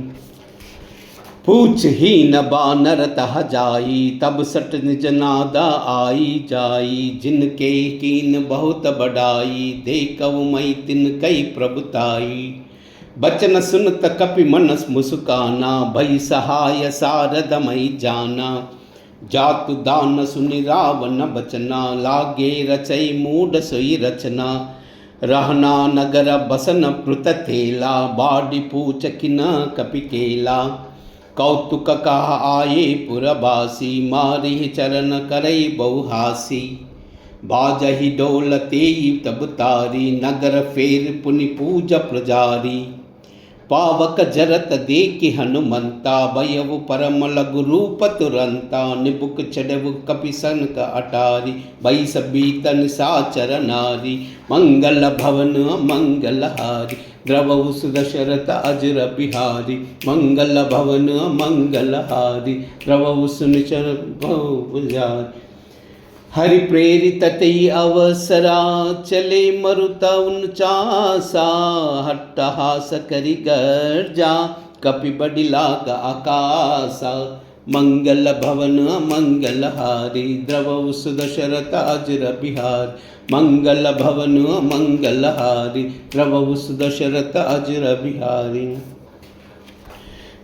पूछ हीन बानर तह जाई, तब सट निज नादा आई जाई। जिनके कीन बहुत बड़ाई, देखऊ मई तिन कई प्रभुताई। बचन सुनत कपि मनस मुस्काना, भई सहाय सारद मई जाना। जातु दान सुनि रावण बचना, लागे रचई मूढ़ सोई रचना। रहना नगर बसन प्रुत थेला, बाडी पूछ किन कपि केला। कौतुक कहा आये पुरबासी, मारि चरण करई बहुहासी। बाजहि डोल तेई तब तारी, नगर फेर पुनि पूज प्रजारी। पावक जरत देखि हनुमंता, भयउ परम लघु रूप तुरंता। निबुक चढ़उ कपि सनक अटारी, भई सबीत निसाचर नारी। मंगल भवन मंगलहारी, द्रवहु सुदशरथ अजर बिहारी। मंगल भवन मंगलहारी, द्रवहु सुनिचर बिहारी। हरि प्रेरित तई अवसरा, चले मरुता उनचासा। हट्टहास करि गर्जा, कपि बडिला का आकाशा। मंगल भवन मंगलहारी, द्रवहु सुदशरथ अजर बिहारी। मंगल भवन मंगलहारी, द्रवहु सुदशरथ अजर बिहारी।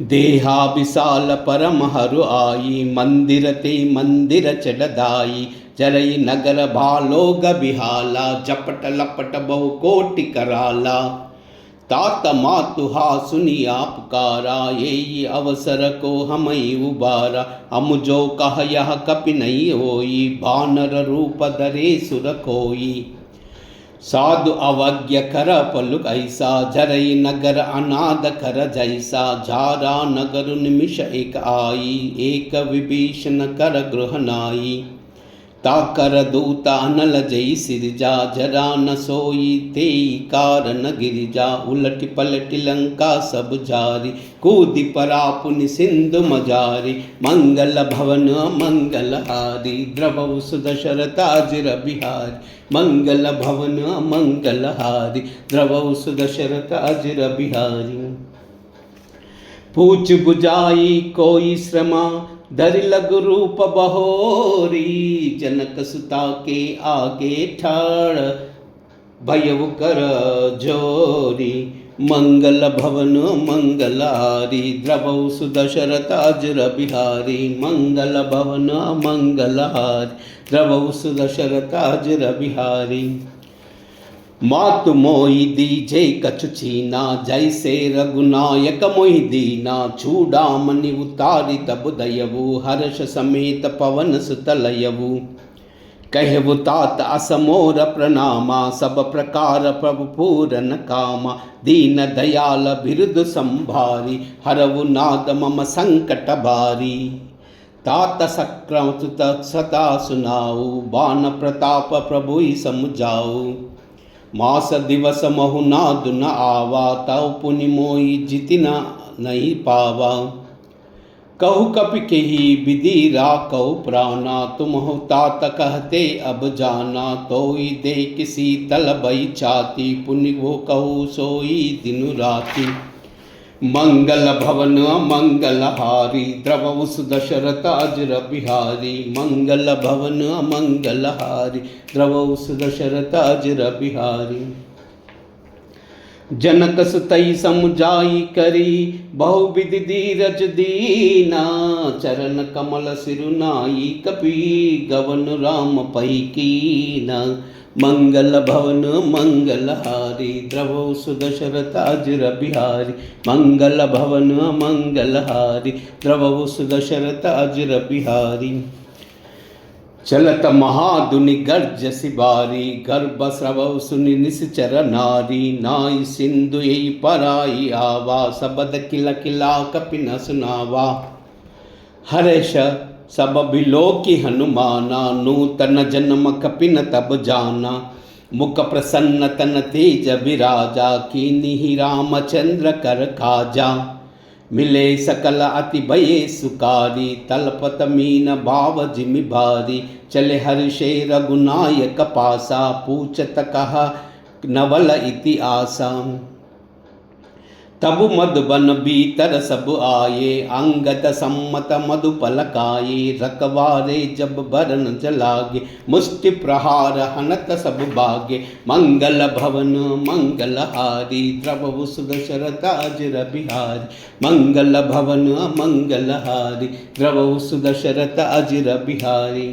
देहा विशाल परम हरु आई, मंदिर ते मंदिर चढ़दाई। जरई नगर भालोग बिहाला, जपट लपट बहु कोटि कराला। तात मातुहा सुनिया पुकारा, यही अवसर को हमई उबारा। हम जो कह यह कपि नहीं होई, बानर रूप धरे सुर कोई। साधु अवज्ञ कर पलुक ऐसा, जरई नगर अनाद कर जैसा। झारा नगर निमिष एक आई, एक विभीषण कर गृह नाई। ताकर दूत अनल जई सिरजा, जरा न सोई तेई कारण गिरिजा। उलटि पलटि लंका सब जारी, कूदि परा पुनि सिंधु मजारी। मंगल भवन मंगलहारी, द्रवहु सुदशरथ अजर बिहारी। मंगल भवन मंगलहारी, द्रवहु सुदशरथ अजर बिहारी। पूछ बुझाई कोई श्रमा धरि लघु रूप बहोरी। जनक सुता के आगे ठाड़ भयउ कर जोरी। मंगल भवन मंगलारी द्रवौ सुदशरथ अजर बिहारी। मंगल भवन मंगलहारी द्रवौ सुदशरथ अजर बिहारी। मातु मोहि दीजे कछु छीना जैसे रघुनायक मोहि दीना। चूड़ामणि उतारी तब दयवु हर्ष समेत पवन सुत लयवु। कहवु तात असमोर प्रणामा सब प्रकार प्रभु पूरन कामा। दीन दयाल बिरुद संभारी हरवु नाद मम संकट भारी। तात सक्रमत सता सुनाऊ बान प्रताप प्रभु समझाऊ। मास दिवस महु नादु न आवा तव पुनि मोहि जिति नहीं पावा। कहु कपि केहि विधि राखौ प्राणा। तुम हो तात कहते अब जाना। तोई दे किसी तल बई छाती पुनि वो कहु सोई दिनु राति। मंगल भवन मंगलहारी द्रवौ सुदशरथ अजर बिहारी। मंगल भवन मंगलहारी द्रवौ सुदशरथ अजर बिहारी। जनक सुतई समुझाई करी बहुविधि धीरज दीना। चरण कमल सिरुनाई कपि गवन राम पै कीना। मंगल भवन मंगलहारी द्रवौ सुदशरथ अजर बिहारी। मंगल भवन मंगलहारी द्रवौ सुदशरथ अजर बिहारी। चलत महादुनि गर्ज सिबारी गर्भ स्रवौ सुनि निश्चर नारी। नाई सिंधु यही पराई आवा सबद किला किला कपि न सुनावा। हर्ष सब बिलोकी हनुमाना नूतन जन्म कपि न तब जाना। मुख प्रसन्न तन तेज विराजा कीन्ही रामचंद्र कर काजा। मिले सकल अति भये सुकारी तलपत मीन भाव जिमि भारी। चले हर्षे रघुनायक पासा पूछत कहा नवल इति आसा। तब मधुबन भीतर सब आये अंगद सम्मत मधुपल खाये। रखवारे जब बरन जलागे मुष्टि प्रहार हनत सब भागे। मंगल भवन मंगलहारी द्रवौ सुदशरथ अजर बिहारी। मंगल भवन मंगलहारी द्रवौ सुदशरथ अजर बिहारी।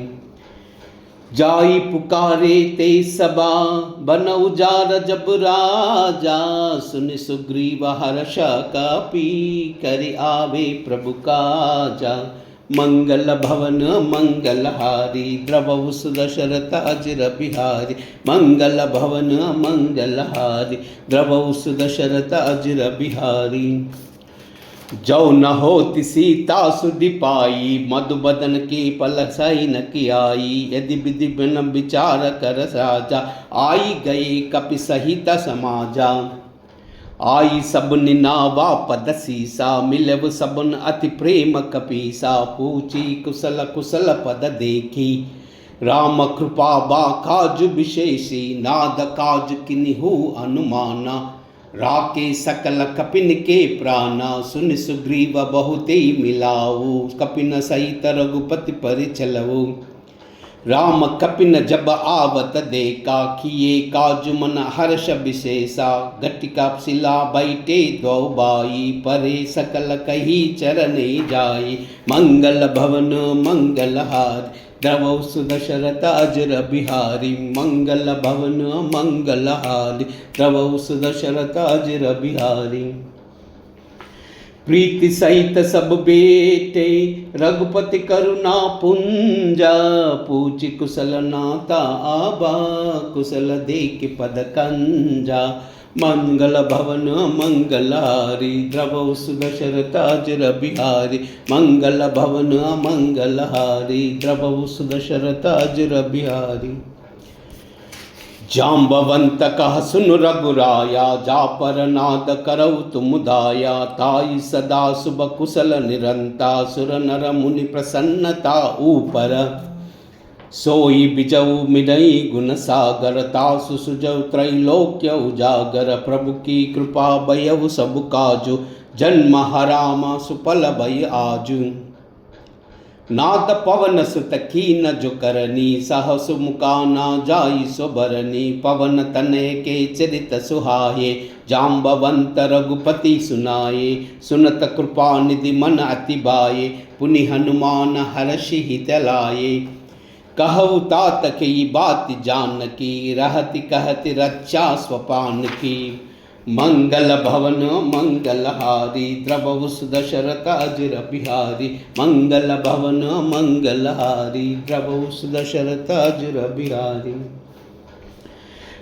जाई पुकारे ते सबा बन उजार जब राजा। सुनि सुग्रीव हर्ष कपि करि आवे प्रभु काजा। मंगल भवन मंगलहारी द्रवौ सुदशरथ अजर बिहारी। मंगल भवन मंगलहारी द्रवौ सुदशरथ अजर बिहारी। जो न होति सीता सुधि पाई मधुबदन की पल सही न कियाई। यदि विधि बिन विचार कर राजा आई गए कपि सहित समाजा। आई सबन नावा पद सीसा मिलव सबन अति प्रेम कपीसा। पूछी कुशल कुशल पद देखी राम कृपा बा काज विशेषी। नाद काज किन्हु अनुमाना राके सकल कपिन के प्राणा। सुन सुग्रीव बहुते मिलाऊ कपिन सहित रघुपति पर चलऊ। राम कपिन जब आवत देखा किए काजु मन हर्ष विशेषा। घटिका शिला बैठे दो बाई परे सकल कही चरणे जाई। मंगल भवन मंगलहारी द्रवौ सुदशरथ अजर बिहारी। मंगल भवन मंगलहारी द्रवौ सुदशरथ अजर बिहारी। प्रीति सहित सब बेटे रघुपति करुणा पुंजा। पूछ कुशल नाता आबा कुशल देख पद कंजा। मंगल भवन मंगलहारी द्रवौ सुदशरथ अजर बिहारी। मंगल भवन मंगलहारी द्रवौ सुदशरथ अजर बिहारी। जाम्बवंत कह सुन रघुराया जा पर नाद करौ तुम दाया। ताई सदा शुभ कुशल निरंता सुर नर मुनि प्रसन्नता ऊपर। सोई बिजऊ मिरई गुण सागर तासु सुजौ त्रैलोक्य उजागर। प्रभु की कृपा बयउ सब काजु जन्म हराम सुपल भई आजू, नाद पवन सुत कीन जो करनी, सहस मुका ना जाई सो बरनी। पवन तनय के चरित सुहाये, जाम्बवंत रघुपति सुनाये। सुनत कृपा निधि मन अति बाये, पुनि हनुमान हर्षि हित लाये। कहु तात की बात जानकी, रहति कहति रक्षा स्वपान की। मंगल भवन मंगलहारी, द्रवहु सुदशरथ अजर बिहारी। मंगल भवन मंगलहारी, द्रवहु सुदशरथ अजर बिहारी।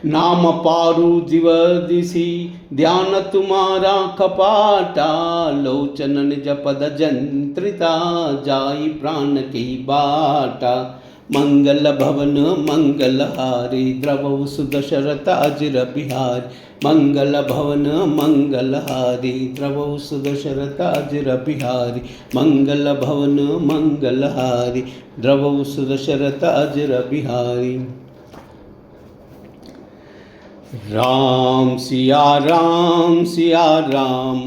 नाम पारु दिवदिसी, ध्यान तुम्हारा कपाटा। लोचन निज पद जंत्रिता, जाई प्राण की बाटा। मंगल भवन मंगलहारी, द्रवहु सुदशरथ अजर बिहारी। मंगल भवन मंगलहारी, द्रवहु सुदशरथ अजर बिहारी। मंगल भवन मंगलहारी, द्रवहु सुदशरथ अजर बिहारी। राम सिया राम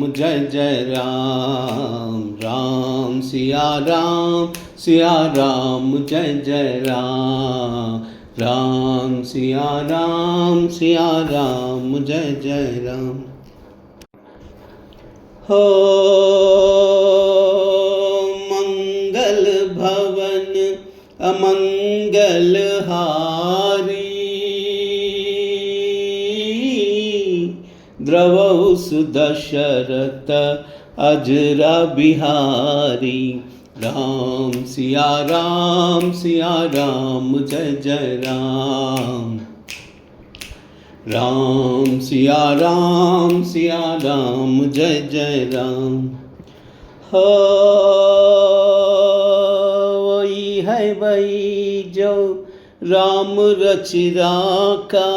जय जय राम। राम सिया राम जय जय राम। राम सिया राम जय जय राम। हो मंगल भवन अमंगल हारी, द्रवहु सुदशरथ अजर बिहारी। राम सिया राम जय जय राम। राम सिया राम जय जय राम। हो वही है वही जो राम रचिरा का,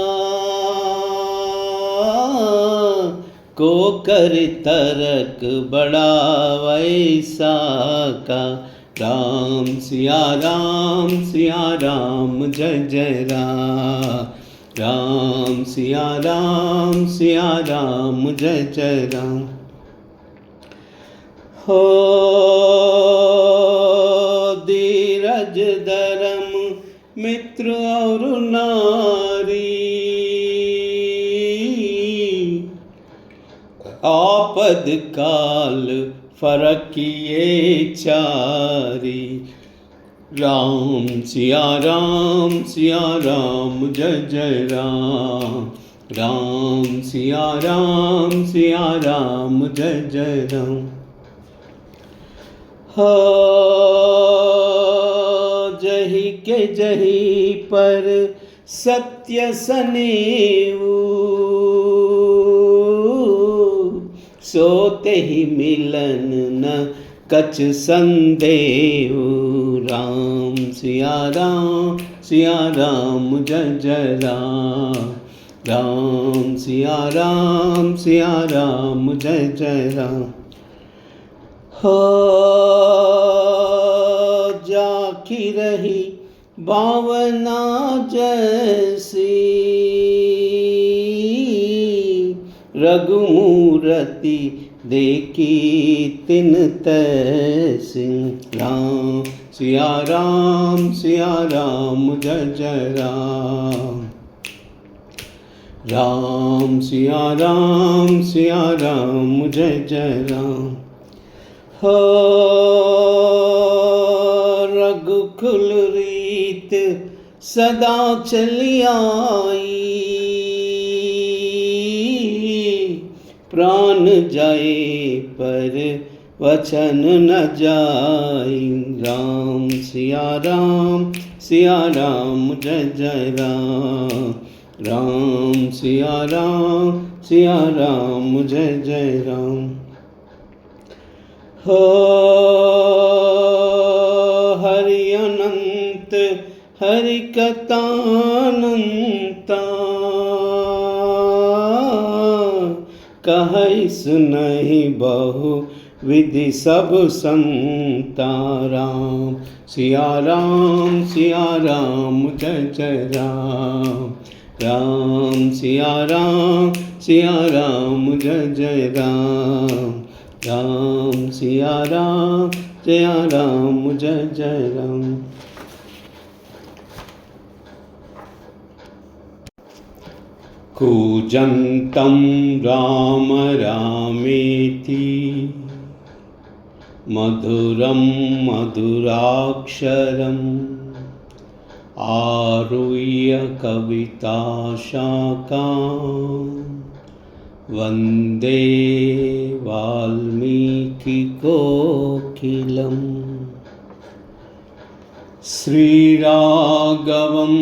को कर तरक बड़ा वैसा का। राम सिया राम जय जय राम। राम सिया राम जय जय राम। हो धीरज धर्म मित्र और नारी, आपद काल फरकिए चारी। राम सिया राम जय जय राम। राम सिया राम जय जय राम। हो जही के जही पर सत्य सनेऊ, सोते ही मिलन न कछ संदेहु। राम सिया राम जय जय राम। राम सिया राम जय जय राम। हो जाकी रही भावना जैसी, रघुमूर्ति देखी तिन तैसी। राम सिया राम जय जय राम। राम सिया राम जय जय राम। हो रघुकुल रीत सदा चली आई, प्राण जाए पर वचन न जाई। राम सिया राम जय जय राम। राम सिया राम जय जय राम। हो हरि अनंत हरि कथानंता, कहै सुनहि बहु विधि सब संता। राम सिया राम जय जय राम। राम सिया राम जय जय राम। राम सिया राम जय राम जय जय राम। कूजन्तं राम रामेति मधुरं मधुराक्षरम् आरुह्य कविताशाखां वन्दे वाल्मीकिकोकिलं। श्रीराघवं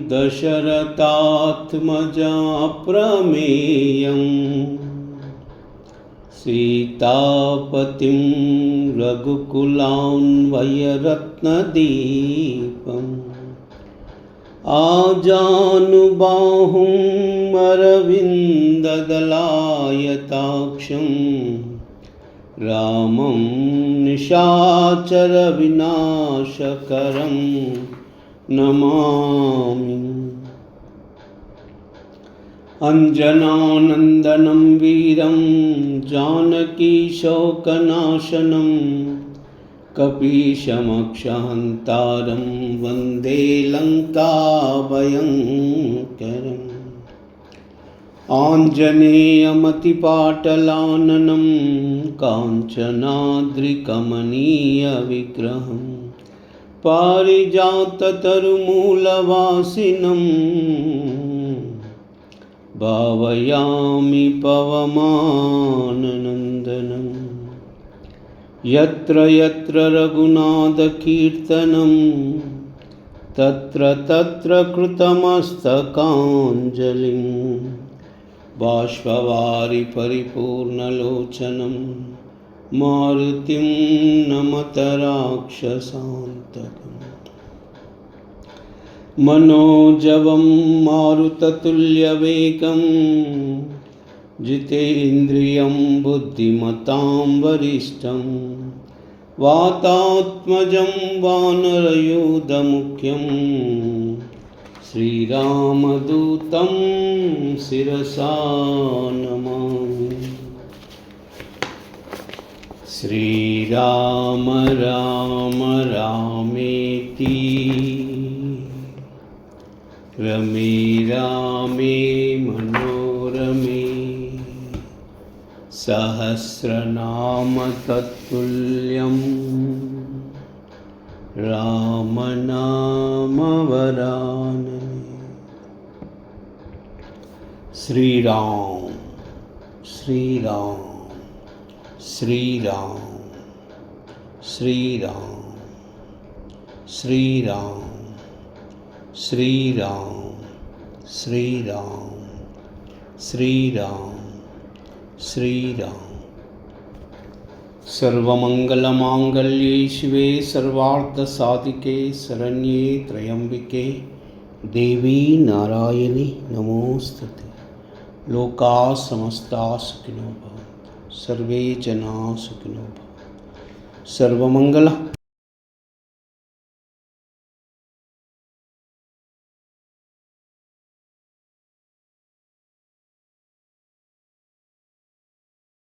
दशरथात्मजा प्रमेयं सीतापतिं रघुकुलान्वयरत्नदीपम् आजानुबाहुं अरविन्ददलायताक्षं रामं निशाचरविनाशकरं नमामि। अञ्जनानन्दनं वीरं जानकीशोकनाशनं कपीशमक्षहन्तारं वन्दे लङ्काभयङ्करम्। आञ्जनेयमतिपाटलाननं काञ्चनाद्रिकमनीयविग्रहं पारिजाततरुमूलवासिनं भावयामि पवमाननन्दनं। यत्र यत्र रघुनाथकीर्तनं तत्र तत्र कृतमस्तकाञ्जलिं बाष्पवारि परिपूर्णलोचनं मारुतिं नमत राक्षसान्तकम्। मनोजवं मारुततुल्यवेगं जितेन्द्रियं बुद्धिमतां वरिष्ठं वातात्मजं वानरयूथमुख्यं श्रीरामदूतं शिरसा नमामि। श्रीराम राम रामेति रमे रामे मनोरमे सहस्रनाम तत्तुल्यं रामनाम वरानने। श्रीराम श्रीराम श्रीराम श्रीराम श्रीराम श्रीराम श्रीराम श्रीराम श्रीराम। सर्वमंगलमांगल्ये शिवे सर्वार्थसाधिके शरण्ये त्र्यंबके देवी नारायणी नमोस्तुते। लोकाः समस्ताः सुखिनो भवन्तु, सर्वे जनाः सुखिनो भवन्तु। सर्वमंगल